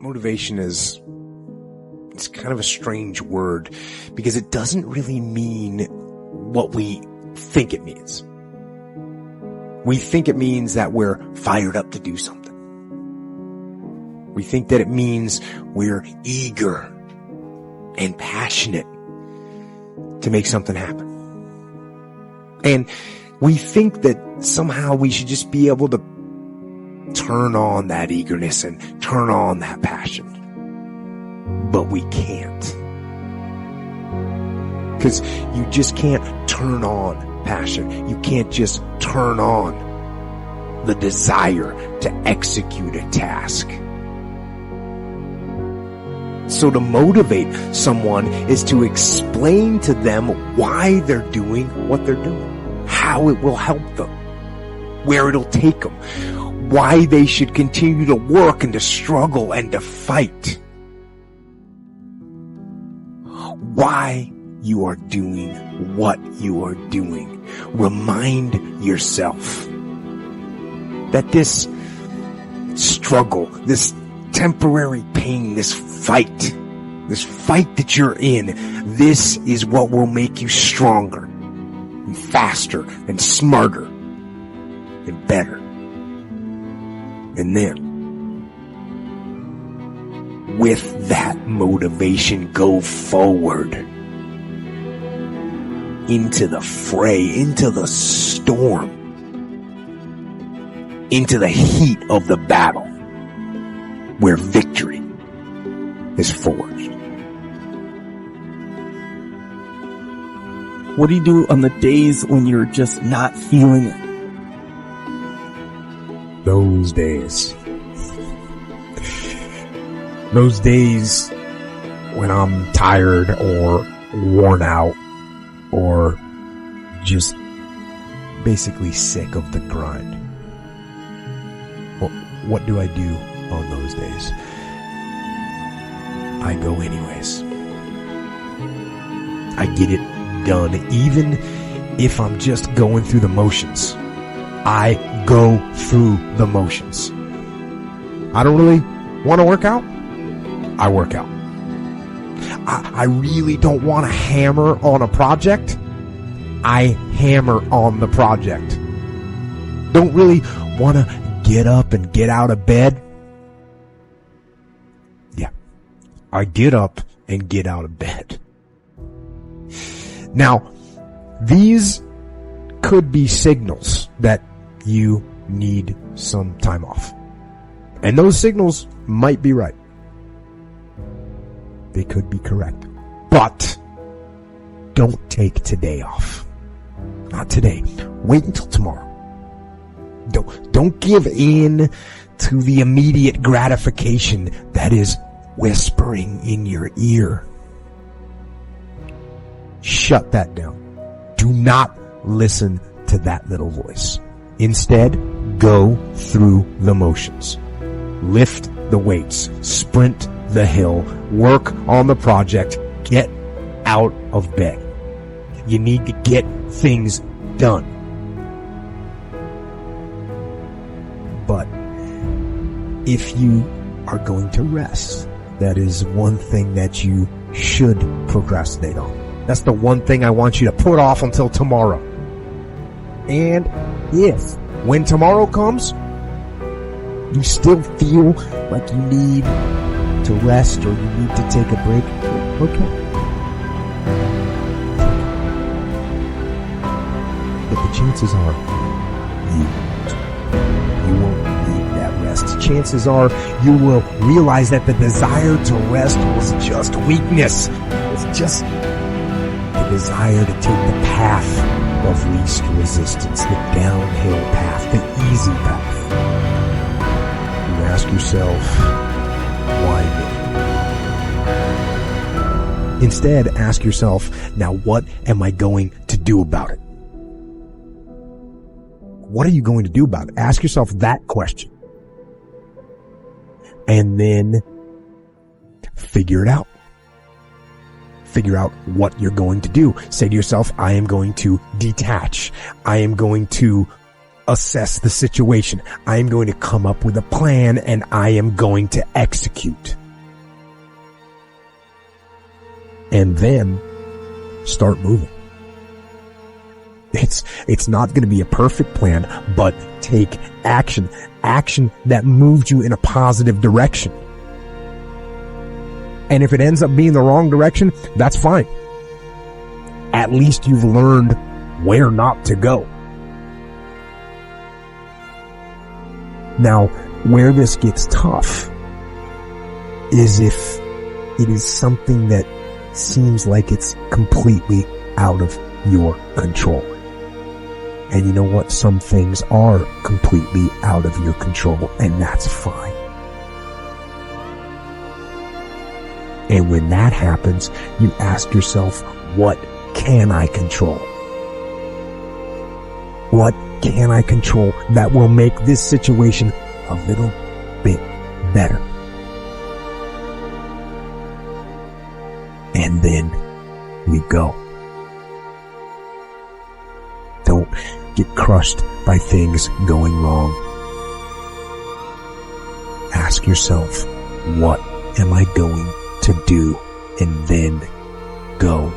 motivation it's kind of a strange word because it doesn't really mean what we think it means. We think it means that we're fired up to do something. We think that it means we're eager and passionate to make something happen. And we think that somehow we should just be able to turn on that eagerness and turn on that passion. But we can't. Because you just can't turn on passion. You can't just turn on the desire to execute a task. So to motivate someone is to explain to them why they're doing what they're doing, how it will help them, where it'll take them, why they should continue to work and to struggle and to fight, why you are doing what you are doing. Remind yourself that this struggle, this temporary pain, this fight that you're in, this is what will make you stronger and faster and smarter and better. And then, with that motivation, go forward into the fray, into the storm, into the heat of the battle, where victory is forged. What do you do on the days when you're just not feeling it? Those days when I'm tired or worn out or just basically sick of the grind. Well, what do I do on those days? I go anyways. I get it done, even if I'm just going through the motions. I go through the motions. I don't really want to work out. I work out. I really don't want to hammer on a project. I hammer on the project. Don't really want to get up and get out of bed. Yeah, I get up and get out of bed. Now, these could be signals that you need some time off. And those signals might be right. They could be correct. But don't take today off. Not today. Wait until tomorrow. Don't give in to the immediate gratification that is whispering in your ear. Shut that down. Do not listen to that little voice. Instead, go through the motions. Lift the weights. Sprint the hill. Work on the project. Get out of bed. You need to get things done. But if you are going to rest, that is one thing that you should procrastinate on. That's the one thing I want you to put off until tomorrow. And if, when tomorrow comes, you still feel like you need to rest or you need to take a break, okay. But the chances are you won't need that rest. Chances are you will realize that the desire to rest was just weakness. It's just the desire to take the path of least resistance, the downhill path, the easy path. You ask yourself, why me? Instead, ask yourself, now what am I going to do about it? What are you going to do about it? Ask yourself that question. And then figure it out. Figure out what you're going to do. Say to yourself, I am going to detach. I am going to assess the situation. I am going to come up with a plan and I am going to execute. And then start moving. It's not going to be a perfect plan, but take action. Action that moves you in a positive direction. And if it ends up being the wrong direction, that's fine. At least you've learned where not to go. Now, where this gets tough is if it is something that seems like it's completely out of your control. And you know what? Some things are completely out of your control, and that's fine. And when that happens, you ask yourself, what can I control? What can I control that will make this situation a little bit better? And then we go. Don't get crushed by things going wrong. Ask yourself, what am I going to do? And then go.